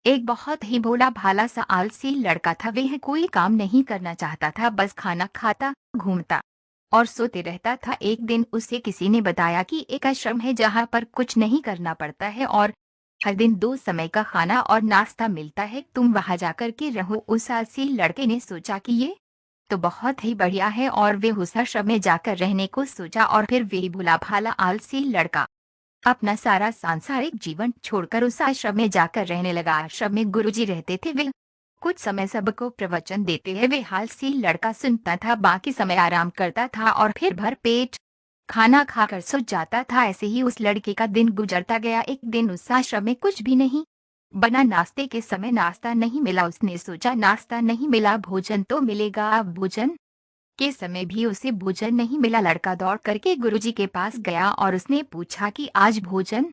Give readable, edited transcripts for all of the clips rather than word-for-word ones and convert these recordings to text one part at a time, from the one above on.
एक बहुत ही भोला भाला सा आलसी लड़का था। वह कोई काम नहीं करना चाहता था, बस खाना खाता, घूमता और सोते रहता था। एक दिन उसे किसी ने बताया कि एक आश्रम है जहाँ पर कुछ नहीं करना पड़ता है और हर दिन 2 समय का खाना और नाश्ता मिलता है। तुम वहां जाकर के रहो। उस आलसी लड़के ने सोचा कि ये तो बहुत ही बढ़िया है और वे उस आश्रम में जाकर रहने को सोचा। और फिर वही भोला भाला आलसी लड़का अपना सारा सांसारिक जीवन छोड़कर उस आश्रम में जाकर रहने लगा। आश्रम में गुरुजी रहते थे। वे कुछ समय सबको प्रवचन देते हैं। वे आलसी लड़का सुनता था, बाकी समय आराम करता था और फिर भर पेट खाना खाकर सो जाता था। ऐसे ही उस लड़के का दिन गुजरता गया। एक दिन उस आश्रम में कुछ भी नहीं बना। नाश्ते के समय नाश्ता नहीं मिला। उसने सोचा नाश्ता नहीं मिला, भोजन तो मिलेगा। अब भोजन के समय भी उसे भोजन नहीं मिला। लड़का दौड़ करके गुरुजी के पास गया और उसने पूछा कि आज भोजन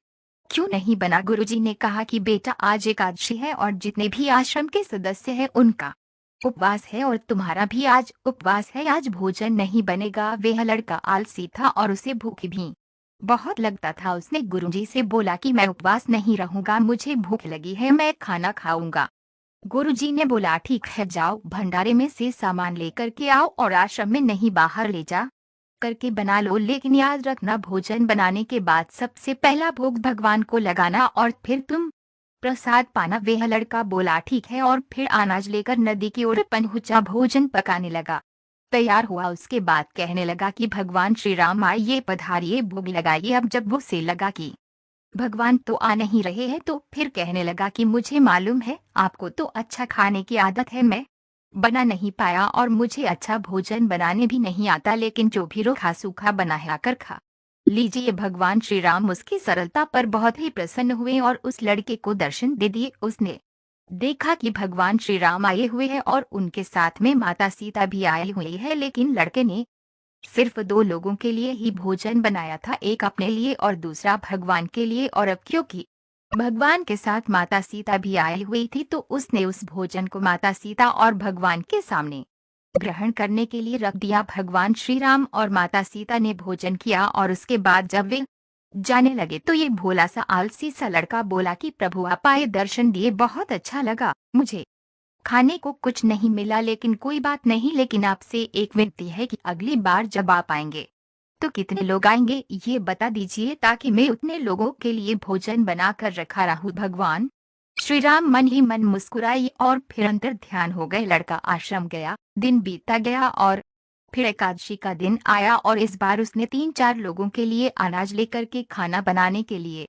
क्यों नहीं बना। गुरुजी ने कहा कि बेटा, आज एकादशी है और जितने भी आश्रम के सदस्य हैं उनका उपवास है और तुम्हारा भी आज उपवास है। आज भोजन नहीं बनेगा। वह लड़का आलसी था और उसे भूख भी बहुत लगता था। उसने गुरुजी से बोला कि मैं उपवास नहीं रहूंगा, मुझे भूख लगी है, मैं खाना खाऊंगा। गुरुजी ने बोला ठीक है, जाओ भंडारे में से सामान लेकर के आओ और आश्रम में नहीं बाहर ले जा करके बना लो, लेकिन याद रखना भोजन बनाने के बाद सबसे पहला भोग भगवान को लगाना और फिर तुम प्रसाद पाना। वह लड़का बोला ठीक है और फिर अनाज लेकर नदी की ओर पहुंचा। भोजन पकाने लगा, तैयार हुआ। उसके बाद कहने लगा कि भगवान श्री राम आइए, पधारिए, भोग लगाइए। अब जब वो से लगा कि भगवान तो आ नहीं रहे हैं तो फिर कहने लगा कि मुझे मालूम है आपको तो अच्छा खाने की आदत है, मैं बना नहीं पाया और मुझे अच्छा भोजन बनाने भी नहीं आता, लेकिन जो भी रूखा सूखा बना है आकर खा लीजिए। भगवान श्री राम उसकी सरलता पर बहुत ही प्रसन्न हुए और उस लड़के को दर्शन दे दिए। उसने देखा कि भगवान श्री राम आए हुए हैं और उनके साथ में माता सीता भी आई हुई है, लेकिन लड़के ने सिर्फ 2 लोगों के लिए ही भोजन बनाया था, एक अपने लिए और दूसरा भगवान के लिए। और अब क्योंकि भगवान के साथ माता सीता भी आई हुई थी तो उसने उस भोजन को माता सीता और भगवान के सामने ग्रहण करने के लिए रख दिया। भगवान श्री राम और माता सीता ने भोजन किया और उसके बाद जब वे जाने लगे तो ये भोला सा आलसी सा लड़का बोला कि प्रभु आप आए, दर्शन दिए, बहुत अच्छा लगा। मुझे खाने को कुछ नहीं मिला, लेकिन कोई बात नहीं, लेकिन आपसे एक विनती है कि अगली बार जब आप आएंगे तो कितने लोग आएंगे ये बता दीजिए, ताकि मैं उतने लोगों के लिए भोजन बना कर रखा रहूं। भगवान श्री राम मन ही मन मुस्कुराए और फिर अंतर ध्यान हो गए। लड़का आश्रम गया, दिन बीतता गया और फिर एकादशी का दिन आया और इस बार उसने 3-4 लोगों के लिए अनाज लेकर के खाना बनाने के लिए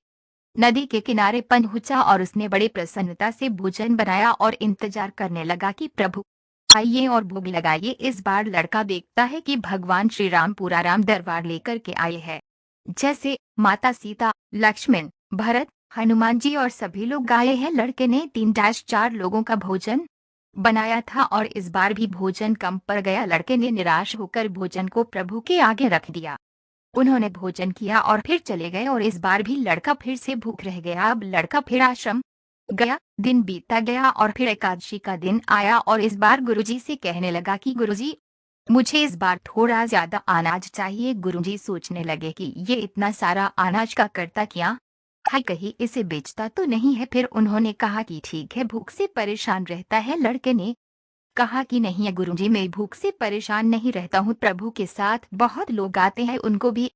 नदी के किनारे पहुंचा और उसने बड़े प्रसन्नता से भोजन बनाया और इंतजार करने लगा कि प्रभु आइए और भोग लगाइए। इस बार लड़का देखता है कि भगवान श्री राम पूरा राम दरबार लेकर के आए हैं, जैसे माता सीता, लक्ष्मण, भरत, हनुमान जी और सभी लोग आए हैं। लड़के ने 3-4 लोगों का भोजन बनाया था और इस बार भी भोजन कम पड़ गया। लड़के ने निराश होकर भोजन को प्रभु के आगे रख दिया। उन्होंने भोजन किया और फिर चले गए और इस बार भी लड़का फिर से भूख रह गया। अब लड़का फिर आश्रम गया, दिन बीतता गया और फिर एकादशी का दिन आया और इस बार गुरुजी से कहने लगा कि गुरुजी, मुझे इस बार थोड़ा ज्यादा अनाज चाहिए। गुरुजी सोचने लगे कि ये इतना सारा अनाज का करता क्या है, कहीं इसे बेचता तो नहीं है। फिर उन्होंने कहा कि ठीक है, भूख से परेशान रहता है। लड़के ने कहा कि नहीं गुरुजी, मैं भूख से परेशान नहीं रहता हूँ, प्रभु के साथ बहुत लोग आते हैं, उनको भी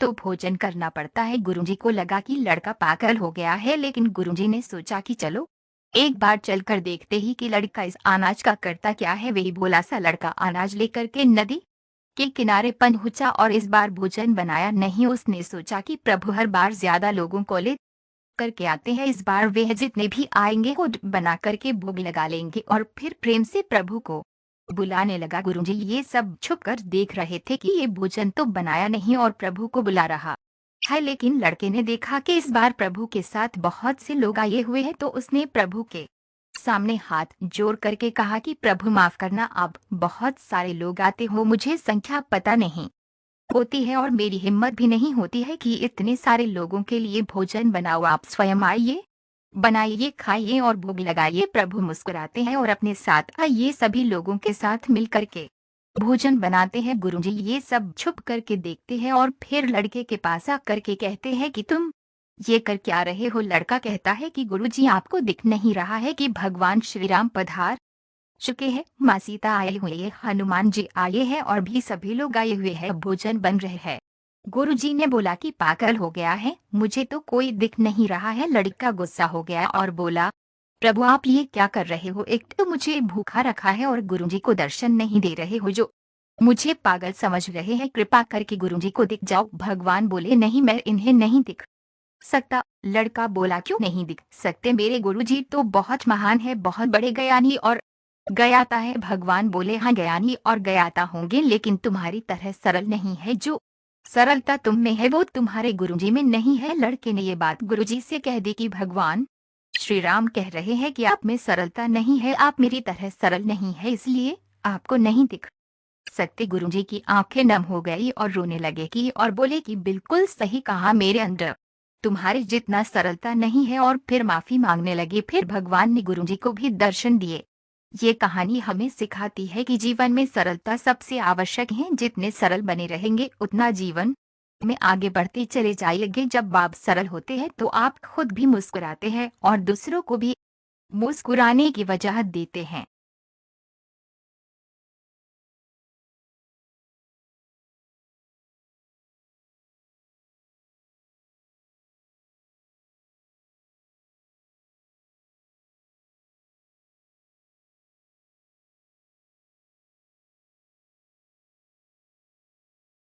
तो भोजन करना पड़ता है। गुरुजी को लगा कि लड़का पागल हो गया है, लेकिन गुरुजी ने सोचा कि चलो एक बार चलकर देखते ही कि लड़का इस अनाज का करता क्या है। वही भोला सा लड़का अनाज लेकर के नदी के किनारे पहुंचा और इस बार भोजन बनाया नहीं। उसने सोचा कि प्रभु हर बार ज्यादा लोगों को ले करके आते हैं, इस बार वे जितने भी आएंगे खुद बना करके भोग लगा लेंगे। और फिर प्रेम से प्रभु को बुलाने लगा। गुरुजी ये सब छुप कर देख रहे थे कि ये भोजन तो बनाया नहीं और प्रभु को बुला रहा है, लेकिन लड़के ने देखा कि इस बार प्रभु के साथ बहुत से लोग आए हुए हैं तो उसने प्रभु के सामने हाथ जोड़ करके कहा कि प्रभु माफ करना, आप बहुत सारे लोग आते हो, मुझे संख्या पता नहीं होती है और मेरी हिम्मत भी नहीं होती है कि इतने सारे लोगों के लिए भोजन बनाओ, आप स्वयं आइए, बनाइए, खाइए और भोग लगाइए। प्रभु मुस्कुराते हैं और अपने साथ आइए सभी लोगों के साथ मिल करके भोजन बनाते हैं। गुरुजी ये सब छुप करके देखते हैं और फिर लड़के के पास आकर के कहते हैं कि तुम ये कर क्या रहे हो? लड़का कहता है कि गुरुजी, आपको दिख नहीं रहा है कि भगवान श्री राम पधार चुके हैं, माँ सीता आए हुए हैं, हनुमान जी आए हैं और भी सभी लोग आए हुए हैं, भोजन बन रहे हैं। गुरुजी ने बोला कि पागल हो गया है, मुझे तो कोई दिख नहीं रहा है। लड़का गुस्सा हो गया और बोला, प्रभु आप ये क्या कर रहे हो? एक तो मुझे भूखा रखा है और गुरुजी को दर्शन नहीं दे रहे हो, जो मुझे पागल समझ रहे हैं। कृपा करके गुरुजी को दिख जाओ। भगवान बोले, नहीं, मैं इन्हें नहीं दिख सकता। लड़का बोला, क्यों नहीं दिख सकते? मेरे गुरुजी तो बहुत महान है, बहुत बड़े ज्ञानी और ज्ञाता है। भगवान बोले, हाँ, ज्ञानी और ज्ञाता होंगे, लेकिन तुम्हारी तरह सरल नहीं है। जो सरलता तुम में है वो तुम्हारे गुरुजी में नहीं है। लड़के ने ये बात गुरुजी से कह दी कि भगवान श्री राम कह रहे हैं कि आप में सरलता नहीं है, आप मेरी तरह सरल नहीं है, इसलिए आपको नहीं दिख सकते। गुरुजी की आंखें नम हो गई और रोने लगे कि और बोले कि बिल्कुल सही कहा, मेरे अंदर तुम्हारे जितना सरलता नहीं है। और फिर माफी मांगने लगे। फिर भगवान ने गुरुजी को भी दर्शन दिए। ये कहानी हमें सिखाती है कि जीवन में सरलता सबसे आवश्यक है। जितने सरल बने रहेंगे उतना जीवन में आगे बढ़ते चले जाएंगे। जब आप सरल होते हैं तो आप खुद भी मुस्कुराते हैं और दूसरों को भी मुस्कुराने की वजह देते हैं।